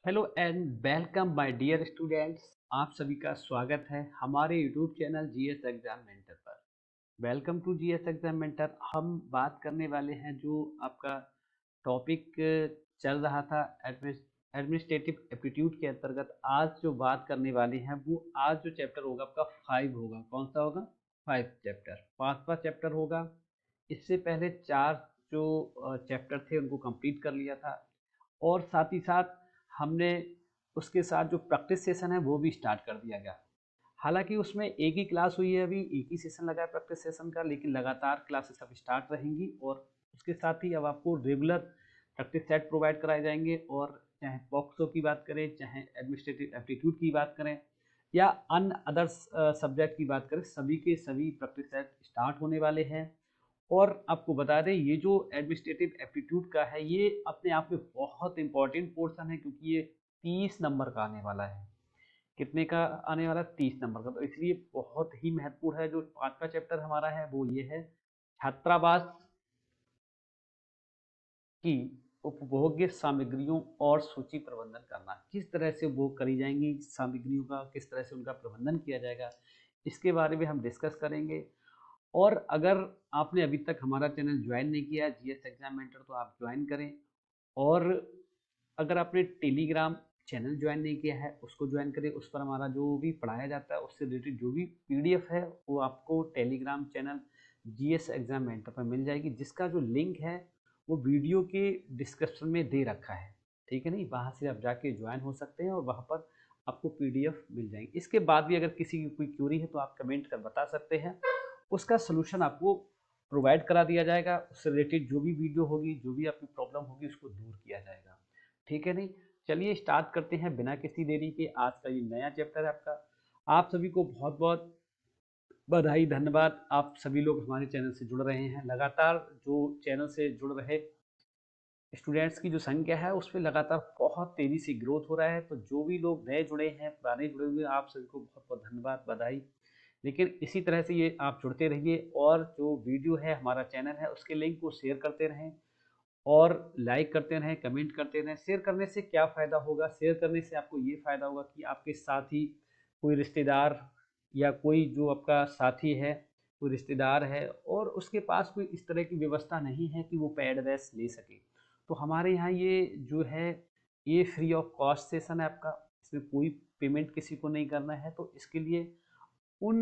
Hello and welcome my dear students. आप सभी का स्वागत है हमारे YouTube channel GS exam mentor पर। Welcome to GS exam mentor. हम बात करने वाले हैं जो आपका टॉपिक चल रहा था एडमिनिस्ट्रेटिव एप्टीट्यूड के अंतर्गत। आज जो बात करने वाले हैं वो आज जो चैप्टर होगा आपका 5 होगा। कौन सा होगा? 5 चैप्टर, पांचवा चैप्टर होगा। इससे पहले 4 जो चैप्टर थे उनको कंप्लीट कर लिया था और साथ ही साथ हमने उसके साथ जो प्रैक्टिस सेशन है वो भी स्टार्ट कर दिया गया। हालांकि उसमें एक ही क्लास हुई है, अभी एक ही सेशन लगा है प्रैक्टिस सेशन का, लेकिन लगातार क्लासेस अब स्टार्ट रहेंगी और उसके साथ ही अब आपको रेगुलर प्रैक्टिस सेट प्रोवाइड कराए जाएंगे। और चाहे पॉक्सो की बात करें, चाहे एडमिनिस्ट्रेटिव एप्टीट्यूड की बात करें या अन्य अदर्स सब्जेक्ट की बात करें, सभी के सभी प्रैक्टिस सेट स्टार्ट होने वाले हैं। और आपको बता दें ये जो एडमिनिस्ट्रेटिव एप्टीट्यूड का है ये अपने आप में बहुत इंपॉर्टेंट पोर्शन है, क्योंकि ये 30 नंबर का आने वाला है। कितने का आने वाला है? 30 नंबर का। तो इसलिए बहुत ही महत्वपूर्ण है। जो पांचवा चैप्टर हमारा है वो ये है, छात्रावास की उपभोग्य सामग्रियों और सूची प्रबंधन करना। किस तरह से उपभोग करी जाएंगी सामग्रियों का, किस तरह से उनका प्रबंधन किया जाएगा, इसके बारे में हम डिस्कस करेंगे। और अगर आपने अभी तक हमारा चैनल ज्वाइन नहीं किया है जीएस एग्जाम मेंटर, तो आप ज्वाइन करें। और अगर आपने टेलीग्राम चैनल ज्वाइन नहीं किया है उसको ज्वाइन करें। उस पर हमारा जो भी पढ़ाया जाता है उससे रिलेटेड जो भी पीडीएफ है वो आपको Telegram channel GS exam mentor पर मिल जाएगी, जिसका जो लिंक है वो वीडियो के डिस्क्रिप्शन में दे रखा है। ठीक है, नहीं वहाँ से आप जाके ज्वाइन हो सकते हैं और वहाँ पर आपको पीडीएफ मिल जाएंगे। इसके बाद भी अगर किसी की कोई क्यूरी है तो आप कमेंट कर बता सकते हैं, उसका सलूशन आपको प्रोवाइड करा दिया जाएगा। उससे रिलेटेड जो भी वीडियो होगी, जो भी आपकी प्रॉब्लम होगी, उसको दूर किया जाएगा। ठीक है, नहीं चलिए स्टार्ट करते हैं बिना किसी देरी के। आज का ये नया चैप्टर है आपका। आप सभी को बहुत बहुत बधाई, धन्यवाद। आप सभी लोग हमारे चैनल से जुड़ रहे हैं। लगातार जो चैनल से जुड़ रहे स्टूडेंट्स की जो संख्या है उसमें लगातार बहुत तेज़ी से ग्रोथ हो रहा है। तो जो भी लोग नए जुड़े हैं, पुराने जुड़े हुए हैं, आप सभी को बहुत बहुत धन्यवाद, बधाई। लेकिन इसी तरह से ये आप जुड़ते रहिए और जो वीडियो है, हमारा चैनल है, उसके लिंक को शेयर करते रहें और लाइक करते रहें, कमेंट करते रहें। शेयर करने से क्या फ़ायदा होगा? शेयर करने से आपको ये फ़ायदा होगा कि आपके साथी, कोई रिश्तेदार या कोई जो आपका साथी है, कोई रिश्तेदार है और उसके पास कोई इस तरह की व्यवस्था नहीं है कि वो पेड बैच ले सके, तो हमारे यहाँ ये जो है ये फ्री ऑफ कॉस्ट सेशन है आपका। इसमें कोई पेमेंट किसी को नहीं करना है। तो इसके लिए उन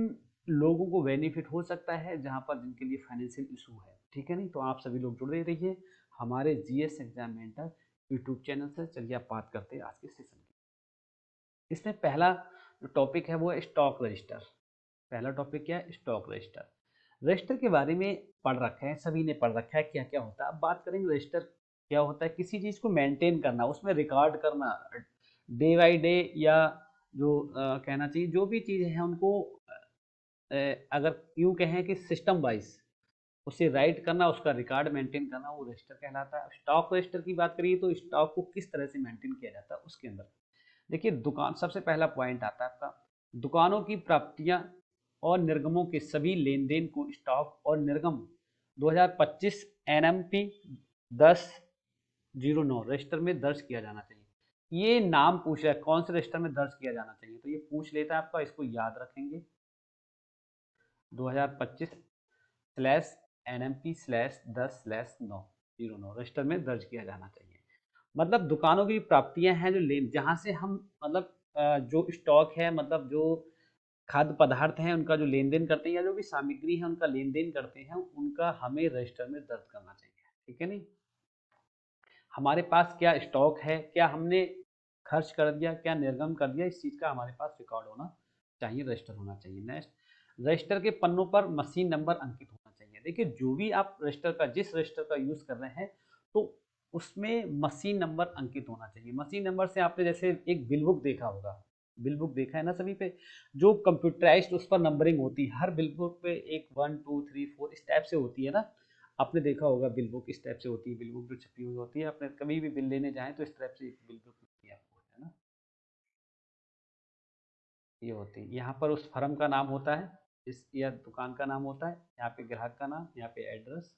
लोगों को बेनिफिट हो सकता है जहाँ पर जिनके लिए फाइनेंशियल इशू है। ठीक है, नहीं तो आप सभी लोग जुड़े रहिए हमारे GS exam mentor YouTube channel से। चलिए आप बात करते हैं आज के सेशन की। इसमें पहला जो टॉपिक है वो है स्टॉक रजिस्टर। पहला टॉपिक क्या है? Stock register. रजिस्टर के बारे में पढ़ रखा है, सभी ने पढ़ रखा है क्या क्या होता है। अब बात करेंगे रजिस्टर क्या होता है। किसी चीज़ को मेंटेन करना, उसमें रिकॉर्ड करना डे बाई डे, या जो कहना चाहिए जो भी चीज़ें हैं उनको अगर यूँ कहें कि सिस्टम वाइज उसे राइट करना, उसका रिकॉर्ड मेंटेन करना, वो रजिस्टर कहलाता है। स्टॉक रजिस्टर की बात करिए तो स्टॉक को किस तरह से मेंटेन किया जाता है उसके अंदर देखिए, दुकान सबसे पहला पॉइंट आता है आपका। दुकानों की प्राप्तियां और निर्गमों के सभी लेन देन को स्टॉक और निर्गम 2025 एनएमपी 1009 रजिस्टर में दर्ज किया जाना चाहिए। ये नाम पूछ रहा है कौन से रजिस्टर में दर्ज किया जाना चाहिए, तो ये पूछ लेता है आपका, इसको याद रखेंगे। 2025 slash NMP slash 10 slash 909 register में दर्ज किया जाना चाहिए। मतलब दुकानों की प्राप्तियां हैं जो लेन, जहां से हम मतलब जो स्टॉक है, मतलब जो खाद्य पदार्थ हैं उनका जो लेन देन करते हैं या जो भी सामग्री है उनका लेन देन करते हैं, उनका हमें रजिस्टर में दर्ज करना चाहिए। ठीक है, नहीं हमारे पास क्या स्टॉक है, क्या हमने खर्च कर दिया, क्या निर्गम कर दिया, इस चीज़ का हमारे पास रिकॉर्ड होना चाहिए, रजिस्टर होना चाहिए। नेक्स्ट, रजिस्टर के पन्नों पर मशीन नंबर अंकित होना चाहिए। देखिए, जो भी आप रजिस्टर का, जिस रजिस्टर का यूज़ कर रहे हैं तो उसमें मशीन नंबर अंकित होना चाहिए। मशीन नंबर से आपने जैसे एक बिल बुक देखा होगा, बिल बुक देखा है ना सभी पे, जो कंप्यूटराइज्ड उस पर नंबरिंग होती है। हर बिल बुक पे एक 1 2 3 4 इस टाइप से होती है ना। आपने देखा होगा बिल बुक इस टाइप से होती है, बिल बुक जो छपी हुई होती है। आपने कभी भी बिल लेने जाएँ तो इस टाइप से एक बिल बुक मिलती है आपको, है ना? ये होती है। यहाँ पर उस फर्म का नाम होता है, इस या दुकान का नाम होता है, यहाँ पे ग्राहक का नाम, यहाँ पे एड्रेस,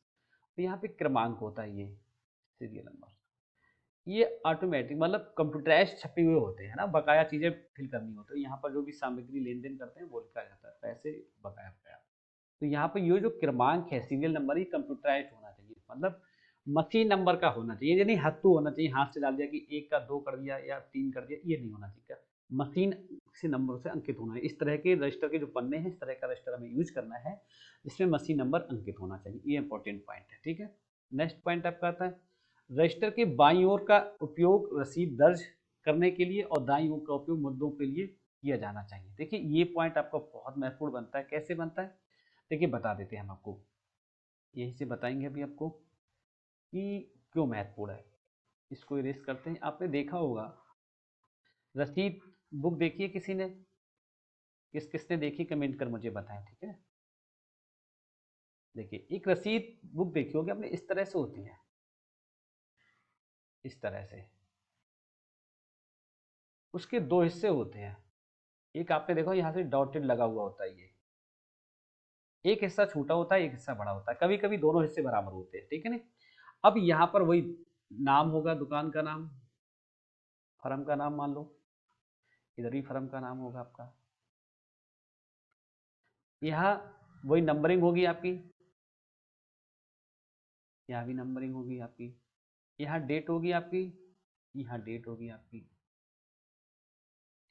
तो यहाँ पे क्रमांक होता है, ये सीरियल नंबर। ये ऑटोमेटिक मतलब कंप्यूटराइज छपे हुए होते हैं ना, बकाया चीजें फिल करनी होती है। यहाँ पर जो भी सामग्री लेन देन करते हैं वो लिखा जाता है, पैसे बकाया बकाया। तो यहाँ पर ये जो क्रमांक है, सीरियल नंबर, ही कंप्यूटराइज होना चाहिए, मतलब मशीन नंबर का होना चाहिए, ये नहीं हत्थू होना चाहिए, हाथ से डाल दिया कि 1 का 2 कर दिया या 3 कर दिया, ये नहीं होना चाहिए। मशीन से नंबरों से अंकित होना है। इस तरह के रजिस्टर के जो पन्ने हैं, इस तरह का रजिस्टर हमें यूज करना है जिसमें मशीन नंबर अंकित होना चाहिए। ये इंपॉर्टेंट पॉइंट है, ठीक है। नेक्स्ट पॉइंट आपका आता है रजिस्टर के बाईं ओर का उपयोग रसीद दर्ज करने के लिए और दाईं ओर का उपयोग मुद्दों के लिए किया जाना चाहिए। देखिए ये पॉइंट आपका बहुत महत्वपूर्ण बनता है। कैसे बनता है देखिए बता देते हैं हम आपको, यहीं से बताएंगे अभी आपको कि क्यों महत्वपूर्ण है। इसको इरेज करते हैं। आपने देखा होगा रसीद बुक देखी है किसी ने, किस किसने देखी कमेंट कर मुझे बताएं, ठीक है। देखिए एक रसीद बुक देखी होगी आपने, इस तरह से होती है, इस तरह से। उसके दो हिस्से होते हैं, एक आपने देखो यहाँ से डॉटेड लगा हुआ होता है, ये एक हिस्सा छोटा होता है, एक हिस्सा बड़ा होता है, कभी कभी दोनों हिस्से बराबर होते हैं, ठीक है ना। अब यहाँ पर वही नाम होगा, दुकान का नाम, फर्म का नाम मान लो, इधर भी फर्म का नाम होगा आपका, यहाँ वही नंबरिंग होगी आपकी, यहाँ भी नंबरिंग होगी आपकी, यहाँ डेट होगी आपकी, यहाँ डेट होगी आपकी,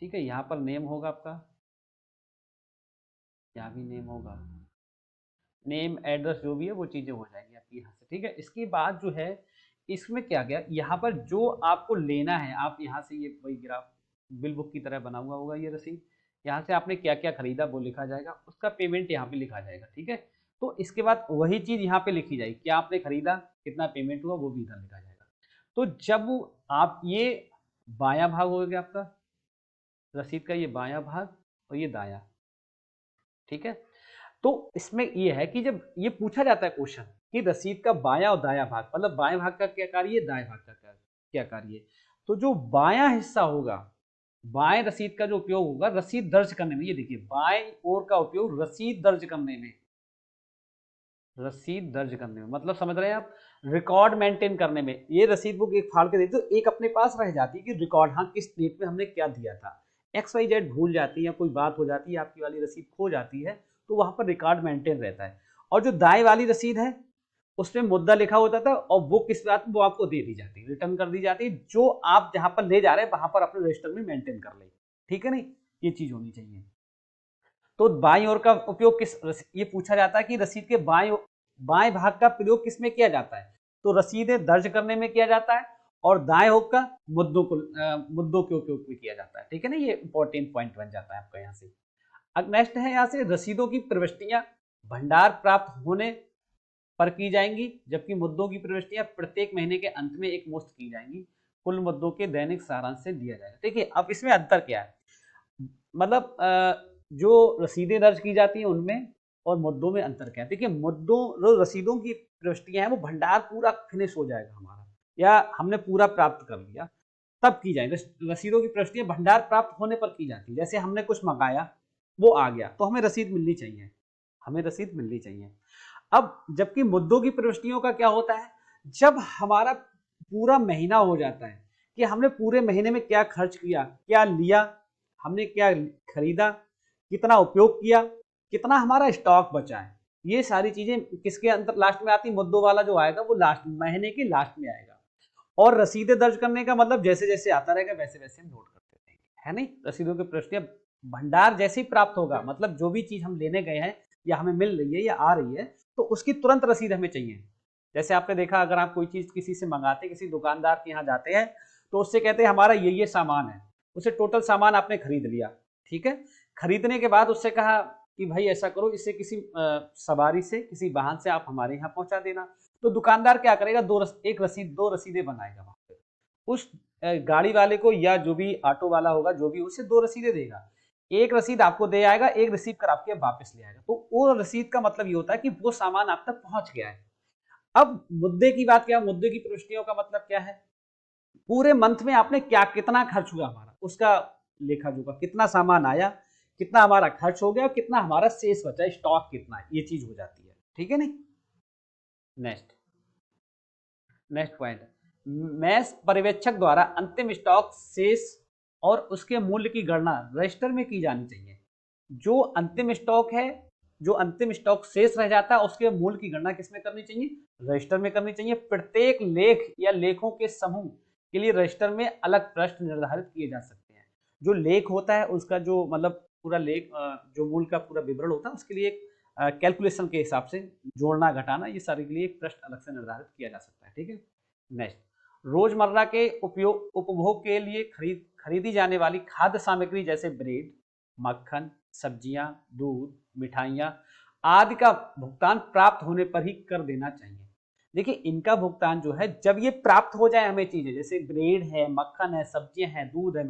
ठीक है। यहाँ पर नेम होगा आपका, यहाँ भी नेम होगा, नेम एड्रेस जो भी है वो चीज़ें हो जाएंगी आपकी यहाँ से, ठीक है। इसके बाद जो है इसमें क्या गया, यहाँ पर जो आपको लेना है, आप यहाँ से ये वही ग्राफ बिल बुक की तरह बना हुआ होगा ये रसीद, यहाँ से आपने क्या क्या खरीदा वो लिखा जाएगा, उसका पेमेंट यहाँ पे लिखा जाएगा, ठीक है। तो इसके बाद वही चीज़ यहाँ पे लिखी जाएगी, क्या आपने खरीदा, कितना पेमेंट हुआ, वो भी इधर लिखा जाएगा। तो जब आप ये बायां भाग हो गया आपका रसीद का, ये बायां भाग और ये दायां, ठीक है। तो इसमें ये है कि जब ये पूछा जाता है क्वेश्चन कि रसीद का बायां और दायां भाग, मतलब बाएं भाग का क्या कार्य है, दाएं भाग का क्या कार्य है, तो जो बायां हिस्सा होगा, बाएं रसीद का जो उपयोग होगा रसीद दर्ज करने में, ये देखिए बाएं ओर का उपयोग रसीद दर्ज करने में, रसीद दर्ज करने में मतलब समझ रहे हैं आप, रिकॉर्ड मेंटेन करने में। ये रसीद बुक एक फाड़ के देते तो एक अपने पास रह जाती है कि रिकॉर्ड, हाँ किस डेट में हमने क्या दिया था, XYZ भूल जाती है या कोई बात हो जाती है, आपकी वाली रसीद खो जाती है, तो वहां पर रिकॉर्ड मेंटेन रहता है। और जो दाएं वाली रसीद है उसमें मुद्दा लिखा होता था और वो किस बात वो आपको दे दी जाती है, रिटर्न कर दी जाती है, जो आप जहां पर ले जा रहे हैं वहां पर अपने रजिस्टर में मेंटेन कर ले, ठीक है नहीं, ये चीज होनी चाहिए। तो बाईं ओर का उपयोग ये पूछा जाता है कि रसीद के बाएं भाग का प्रयोग किसमें किया जाता है, तो रसीदें दर्ज करने में किया जाता है, और दाएं ओर का मुद्दों के उपयोग में किया जाता है, ठीक है ना। ये इंपॉर्टेंट पॉइंट बन जाता है आपका यहाँ से। अब नेक्स्ट है यहाँ से रसीदों की प्रविष्टियां भंडार प्राप्त होने पर की जाएंगी, जबकि मुद्दों की प्रविष्टियां प्रत्येक महीने के अंत में एक मुश्त की जाएंगी, कुल मुद्दों के दैनिक सारांश से दिया जाएगा। देखिए अब इसमें अंतर क्या है, मतलब जो रसीदें दर्ज की जाती हैं उनमें और मुद्दों में अंतर क्या है। देखिए मुद्दों जो रसीदों की प्रविष्टियां हैं वो भंडार पूरा फिनिश हो जाएगा हमारा, या हमने पूरा प्राप्त कर लिया तब की जाएगी। रसीदों की प्रविष्टियां भंडार प्राप्त होने पर की जाती है, जैसे हमने कुछ मंगाया वो आ गया तो हमें रसीद मिलनी चाहिए, हमें रसीद मिलनी चाहिए। अब जबकि मुद्दों की प्रविष्टियों का क्या होता है, जब हमारा पूरा महीना हो जाता है कि हमने पूरे महीने में क्या खर्च किया, क्या लिया, हमने क्या खरीदा, कितना उपयोग किया, कितना हमारा स्टॉक बचा है, ये सारी चीजें किसके अंदर लास्ट में आती, मुद्दों वाला जो आएगा वो लास्ट महीने के लास्ट में आएगा। और रसीदें दर्ज करने का मतलब जैसे जैसे आता रहेगा वैसे वैसे हम नोट करते रहेंगे, है नहीं। रसीदों की प्रविष्टियां भंडार जैसे ही प्राप्त होगा, मतलब जो भी चीज हम लेने गए हैं या हमें मिल रही है या आ रही है तो उसकी तुरंत रसीद हमें चाहिए। जैसे आपने देखा अगर आप कोई चीज किसी से मंगाते, किसी दुकानदार के यहाँ जाते हैं तो उससे कहते हैं हमारा ये सामान है, उसे टोटल सामान आपने खरीद लिया, ठीक है। खरीदने के बाद उससे कहा कि भाई ऐसा करो, इसे किसी सवारी से, किसी वाहन से आप हमारे यहाँ पहुंचा देना। तो दुकानदार क्या करेगा, एक रसीद, दो रसीदें बनाएगा वहां पे, उस गाड़ी वाले को या जो भी ऑटो वाला होगा जो भी, उसे दो रसीदें देगा, एक रसीद आपको दे आएगा, एक रिसीव कर आपके वापस ले आएगा। तो वो रसीद का मतलब ये होता है कि वो सामान आप तक पहुंच गया है। अब मुद्दे की बात क्या, मुद्दे की प्रविष्टियों का मतलब क्या है, पूरे मंथ में आपने क्या कितना खर्च हुआ हमारा, उसका लेखा जोखा, कितना सामान आया, कितना हमारा खर्च हो गया, कितना हमारा शेष बचा, स्टॉक कितना है, ये चीज हो जाती है, ठीक है नहीं। नेक्स्ट नेक्स्ट पॉइंट, मैस पर्यवेक्षक द्वारा अंतिम स्टॉक शेष और उसके मूल्य की गणना रजिस्टर में की जानी चाहिए। जो अंतिम स्टॉक है, जो अंतिम स्टॉक शेष रह जाता है, उसके मूल्य की गणना किसमें करनी चाहिए? रजिस्टर में करनी चाहिए। प्रत्येक लेख या लेखों के समूह के लिए रजिस्टर में अलग पृष्ठ निर्धारित किए जा सकते हैं। जो लेख होता है उसका जो मतलब पूरा लेख जो मूल्य का पूरा विवरण होता है उसके लिए एक कैलकुलेशन के हिसाब से जोड़ना घटाना ये सारे के लिए एक पृष्ठ अलग से निर्धारित किया जा सकता है। ठीक है। नेक्स्ट, रोजमर्रा के उपभोग के लिए खरीदी जाने वाली खाद्य सामग्री जैसे ब्रेड, मक्खन, सब्जियां, दूध, मिठाइयां आदि का भुगतान प्राप्त होने पर ही कर देना चाहिए। देखिए, इनका भुगतान जो है जब ये प्राप्त हो जाए हमें चीजें, जैसे ब्रेड है, मक्खन है, सब्जियां हैं, दूध है,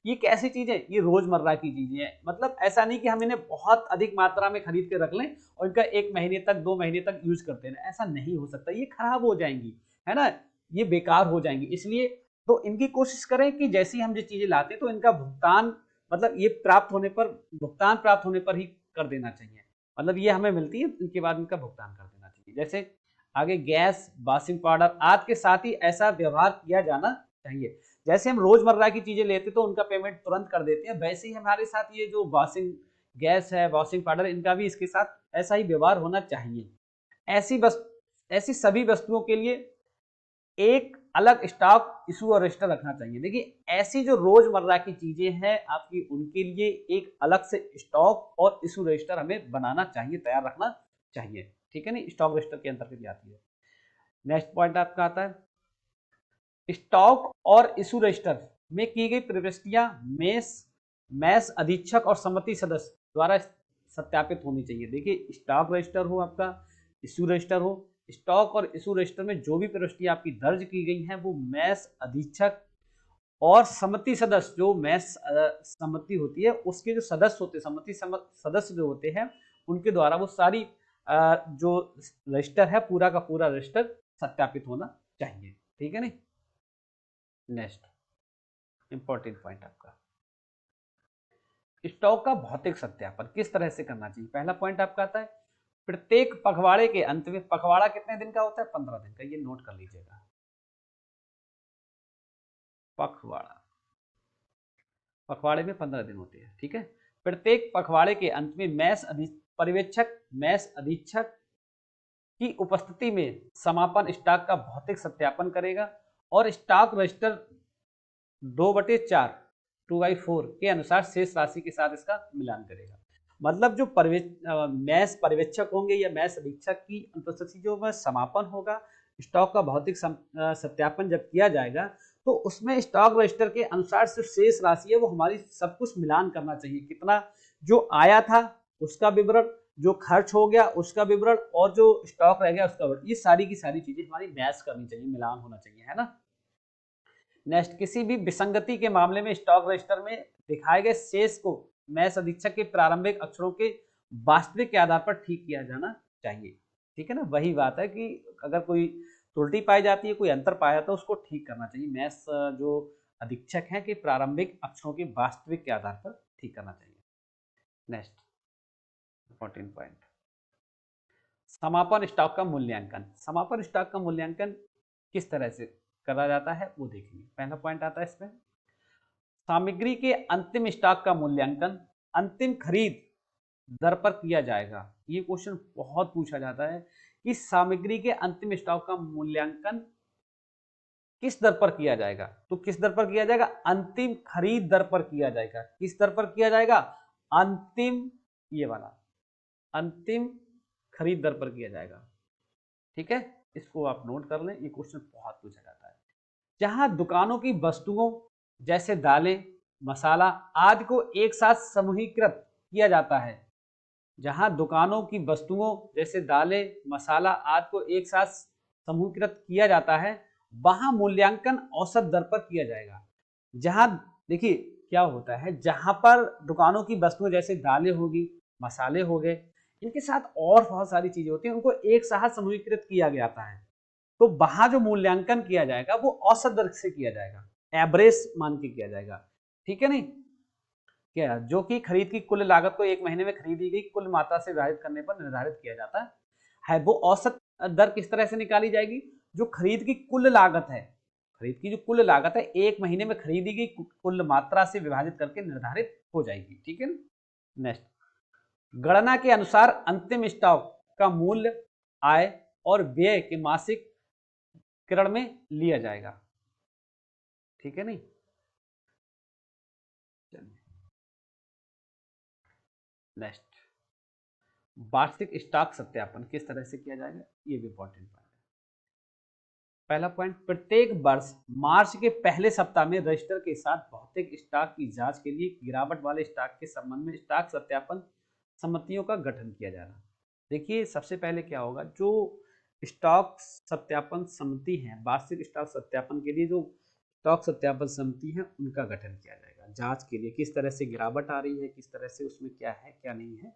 ये कैसी चीजें? ये रोजमर्रा की चीजें हैं। मतलब ऐसा नहीं कि हम इन्हें बहुत अधिक मात्रा में खरीद के रख लें और इनका 1 महीने तक 2 महीने तक यूज करते हैं, ऐसा नहीं हो सकता। ये खराब हो जाएंगी, है ना, ये बेकार हो जाएंगी। इसलिए तो इनकी कोशिश करें कि जैसे ही हम ये चीजें लाते हैं तो इनका भुगतान मतलब ये प्राप्त होने पर, भुगतान प्राप्त होने पर ही कर देना चाहिए। मतलब ये हमें मिलती है, इनके बाद इनका भुगतान कर देना चाहिए। जैसे आगे गैस, वॉशिंग पाउडर आदि के साथ ही ऐसा व्यवहार किया जाना चाहिए। जैसे हम रोजमर्रा की चीजें लेते तो उनका पेमेंट तुरंत कर देते हैं, वैसे ही हमारे साथ ये जो वॉशिंग गैस है, वॉशिंग पाउडर, इनका भी इसके साथ ऐसा ही व्यवहार होना चाहिए। ऐसी सभी वस्तुओं के लिए एक अलग स्टॉक इशू और रजिस्टर रखना चाहिए। देखिए, ऐसी जो रोजमर्रा की चीजें हैं आपकी, उनके लिए एक अलग से स्टॉक और इशू रजिस्टर हमें बनाना चाहिए, तैयार रखना चाहिए। ठीक है, नहीं, स्टॉक रजिस्टर के अंतर्गत आती है। नेक्स्ट पॉइंट आपका आता है स्टॉक और इशू रजिस्टर में की गई प्रविष्टियां मैस अधीक्षक और समिति सदस्य द्वारा सत्यापित होनी चाहिए। देखिए, स्टॉक रजिस्टर हो आपका, इशू रजिस्टर हो, स्टॉक और इशू रजिस्टर में जो भी प्रविष्टियां आपकी दर्ज की गई हैं वो मैस अधीक्षक और समिति सदस्य, जो मैस समिति होती है उसके जो सदस्य होते हैं, समिति सदस्य जो होते हैं, उनके द्वारा वो सारी जो रजिस्टर है पूरा का पूरा रजिस्टर सत्यापित होना चाहिए। ठीक है नहीं। नेक्स्ट इंपॉर्टेंट पॉइंट आपका, स्टॉक का भौतिक सत्यापन किस तरह से करना चाहिए। पहला पॉइंट आपका आता है प्रत्येक पखवाड़े के अंत में, पखवाड़ा कितने दिन का होता है? 15 दिन का, ये नोट कर लीजिएगा। पखवाड़े में 15 दिन होते हैं। ठीक है। प्रत्येक पखवाड़े के अंत में मैस अधीक्षक की उपस्थिति में समापन स्टॉक का भौतिक सत्यापन करेगा और स्टॉक रजिस्टर 2/4 2/4 के अनुसार शेष राशि के साथ इसका मिलान करेगा। मतलब जो मैस पर्यवेक्षक होंगे या मैस अधीक्षक की अनुपस्थिति जो समापन होगा, स्टॉक का भौतिक सत्यापन जब किया जाएगा तो उसमें स्टॉक रजिस्टर के अनुसार जो शेष राशि है वो हमारी सब कुछ मिलान करना चाहिए। कितना जो आया था उसका विवरण, जो खर्च हो गया उसका विवरण और जो स्टॉक रह गया उसका विवरण, ये सारी की सारी चीजें हमारी मैच करनी चाहिए, मिलान होना चाहिए, है ना। नेक्स्ट, किसी भी विसंगति के मामले में स्टॉक रजिस्टर में दिखाए गए शेष को मैस अधीक्षक के प्रारंभिक अक्षरों के वास्तविक के आधार पर ठीक किया जाना चाहिए। ठीक है ना, वही बात है कि अगर कोई त्रुटि पाई जाती है, कोई अंतर पाया तो उसको ठीक करना चाहिए। मैस जो अधीक्षक हैं कि प्रारंभिक अक्षरों के वास्तविक के आधार पर ठीक करना चाहिए। नेक्स्ट इंपॉर्टेंट पॉइंट, समापन स्टॉक का मूल्यांकन। समापन स्टॉक का मूल्यांकन किस तरह से करा जाता है वो देखेंगे। पहला पॉइंट आता है इसमें सामग्री के अंतिम स्टॉक का मूल्यांकन अंतिम खरीद दर पर किया जाएगा। ये क्वेश्चन बहुत पूछा जाता है कि सामग्री के अंतिम स्टॉक का मूल्यांकन किस दर पर किया जाएगा। तो किस दर पर किया जाएगा? अंतिम खरीद दर पर किया जाएगा। किस दर पर किया जाएगा? अंतिम, ये वाला अंतिम खरीद दर पर किया जाएगा। ठीक है, इसको आप नोट कर लें, ये क्वेश्चन बहुत पूछा जाता है। जहां दुकानों की वस्तुओं जैसे दालें, मसाला आदि को एक साथ समूहीकृत किया जाता है, जहां दुकानों की वस्तुओं जैसे दालें, मसाला आदि को एक साथ समूहीकृत किया जाता है, वहां मूल्यांकन औसत दर पर किया जाएगा। जहां देखिए क्या होता है, जहां पर दुकानों की वस्तुएं जैसे दालें होगी, मसाले हो गए, इनके साथ और बहुत सारी चीजें होती हैं, उनको एक साथ समूहीकृत किया जाता है, तो वहां जो मूल्यांकन किया जाएगा वो औसत दर से किया जाएगा, एवरेज मान के किया जाएगा। ठीक है नहीं, क्या जो कि खरीद की कुल लागत को एक महीने में खरीदी गई कुल मात्रा से विभाजित करने पर निर्धारित किया जाता है। वो औसत दर किस तरह से निकाली जाएगी? जो खरीद की कुल लागत है, खरीद की जो कुल लागत है 1 महीने में खरीदी गई कुल मात्रा से विभाजित करके निर्धारित हो जाएगी। ठीक है। नेक्स्ट, गणना के अनुसार अंतिम स्टॉक का मूल्य आय और व्यय के मासिक किरण में लिया जाएगा। ठीक है नहीं। नेक्स्ट, वार्षिक स्टॉक सत्यापन किस तरह से किया जाएगा, ये भी इंपॉर्टेंट पॉइंट है। पहला पॉइंट, प्रत्येक वर्ष मार्च के पहले सप्ताह में रजिस्टर के साथ भौतिक स्टॉक की जांच के लिए गिरावट वाले स्टॉक के संबंध में स्टॉक सत्यापन समितियों का गठन किया जाना। देखिए सबसे पहले क्या होगा, जो स्टॉक सत्यापन समिति है, वार्षिक स्टॉक सत्यापन के लिए जो स्टॉक सत्यापन समिति है उनका गठन किया जाएगा जांच के लिए, किस तरह से गिरावट आ रही है, किस तरह से उसमें क्या है क्या नहीं है।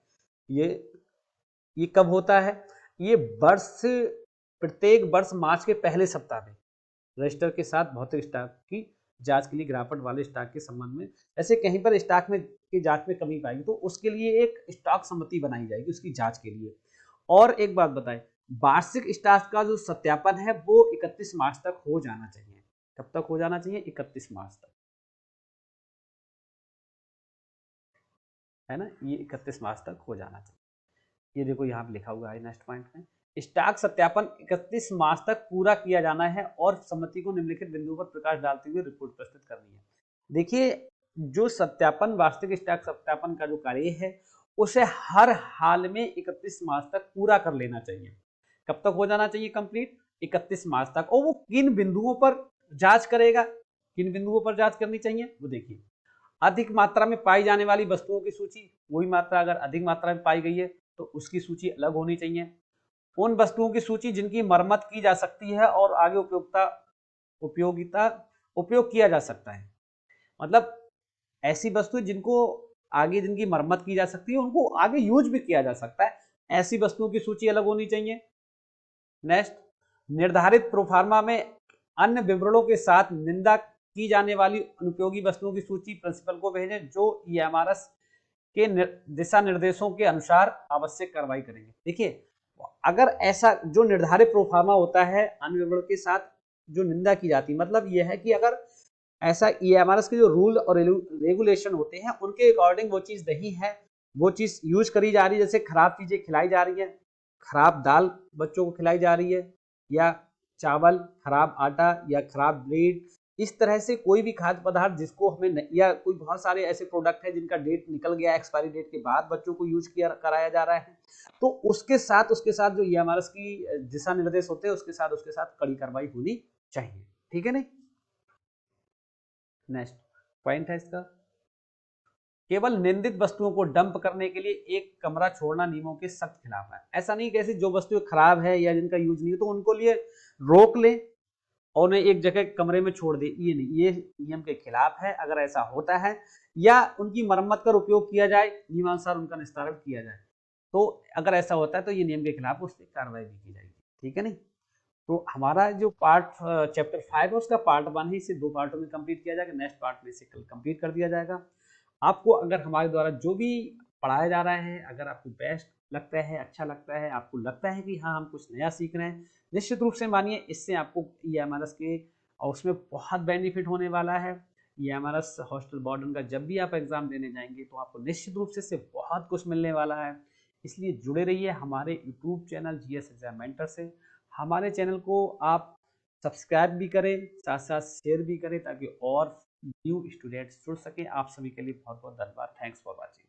ये कब होता है, ये प्रत्येक वर्ष मार्च के पहले सप्ताह में रजिस्टर के साथ भौतिक स्टॉक की जांच के लिए गिरावट वाले स्टॉक के संबंध में, ऐसे कहीं पर स्टॉक में की जांच में कमी पाएगी तो उसके लिए एक स्टॉक समिति बनाई जाएगी उसकी जांच के लिए। और एक बात बताएं, वार्षिक स्टॉक का जो सत्यापन है वो 31 मार्च तक हो जाना चाहिए। कब तक हो जाना चाहिए, 31 मार्च तक, है ना, ये 31 मार्च तक हो जाना चाहिए। ये देखो यहाँ पे लिखा हुआ है नेक्स्ट पॉइंट में, स्टॉक सत्यापन 31 मार्च तक पूरा किया जाना है और समिति को निम्नलिखित बिंदुओं पर प्रकाश डालते हुए रिपोर्ट प्रस्तुत करनी है। देखिए जो सत्यापन, वार्षिक स्टॉक सत्यापन का जो कार्य है उसे हर हाल में 31 मार्च तक पूरा कर लेना चाहिए। कब तक हो जाना चाहिए कंप्लीट, 31 मार्च तक। और वो किन बिंदुओं पर जांच करेगा, किन बिंदुओं पर जांच करनी चाहिए वो देखिए, अधिक मात्रा में पाई जाने वाली वस्तुओं की सूची, वही मात्रा अगर अधिक मात्रा में पाई गई है तो उसकी सूची अलग होनी चाहिए। उन वस्तुओं की सूची जिनकी मरम्मत की जा सकती है और आगे उपयोग किया जा सकता है, मतलब ऐसी वस्तु जिनको आगे जिनकी मरम्मत की जा सकती है, उनको आगे यूज भी किया जा सकता है, ऐसी वस्तुओं की सूची अलग होनी चाहिए। नेक्स्ट, निर्धारित प्रोफार्मा में अन्य विवरणों के साथ निंदा की जाने वाली अनुपयोगी वस्तुओं की सूची प्रिंसिपल को भेजें जो ईएमआरएस के दिशा निर्देशों के अनुसार आवश्यक कार्रवाई करेंगे। देखिए अगर ऐसा जो निर्धारित प्रोफार्मा होता है अन्य विवरण के साथ जो निंदा की जाती है, मतलब यह है कि अगर ऐसा ईएमआरएस के जो रूल और रेगुलेशन होते हैं उनके अकॉर्डिंग वो चीज नहीं है, वो चीज यूज करी जा रही है, जैसे खराब चीजें खिलाई जा रही है, खराब दाल बच्चों को खिलाई जा रही है, या चावल, खराब आटा या खराब ब्रेड, इस तरह से कोई भी खाद्य पदार्थ जिसको हमें या कोई बहुत सारे ऐसे प्रोडक्ट है जिनका डेट निकल गया, एक्सपायरी डेट के बाद बच्चों को यूज किया कराया जा रहा है, तो उसके साथ जो ईएमआरएस की दिशा निर्देश होते हैं उसके साथ कड़ी कार्रवाई होनी चाहिए। ठीक है नहीं। नेक्स्ट पॉइंट है इसका, केवल निंदित वस्तुओं को डंप करने के लिए एक कमरा छोड़ना नियमों के सख्त खिलाफ है। ऐसा नहीं कैसे जो वस्तुएं खराब है या जिनका यूज नहीं है तो उनको लिए रोक ले और उन्हें एक जगह कमरे में छोड़ दे, ये नहीं, ये नियम के खिलाफ है। अगर ऐसा होता है या उनकी मरम्मत कर उपयोग किया जाए, नियमानुसार उनका निस्तारण किया जाए, तो अगर ऐसा होता है तो ये नियम के खिलाफ उस पर कार्रवाई भी की जाएगी। ठीक है नहीं। तो हमारा जो चैप्टर 5 है उसका पार्ट 1 है, इसे 2 पार्टों में कंप्लीट किया जाएगा, नेक्स्ट पार्ट में इसे कल कंप्लीट कर दिया जाएगा। आपको अगर हमारे द्वारा जो भी पढ़ाया जा रहा है अगर आपको बेस्ट लगता है, अच्छा लगता है, आपको लगता है कि हाँ हम कुछ नया सीख रहे हैं, निश्चित रूप से मानिए इससे आपको ईएमआरएस के और उसमें बहुत बेनिफिट होने वाला है। ईएमआरएस हॉस्टल वार्डन का जब भी आप एग्जाम देने जाएंगे तो आपको निश्चित रूप से इससे बहुत कुछ मिलने वाला है। इसलिए जुड़े रहिए हमारे YouTube channel GS exam mentor से। हमारे चैनल को आप सब्सक्राइब भी करें, साथ साथ शेयर भी करें ताकि और न्यू स्टूडेंट्स जुड़ सके। आप सभी के लिए बहुत बहुत धन्यवाद। Thanks for watching.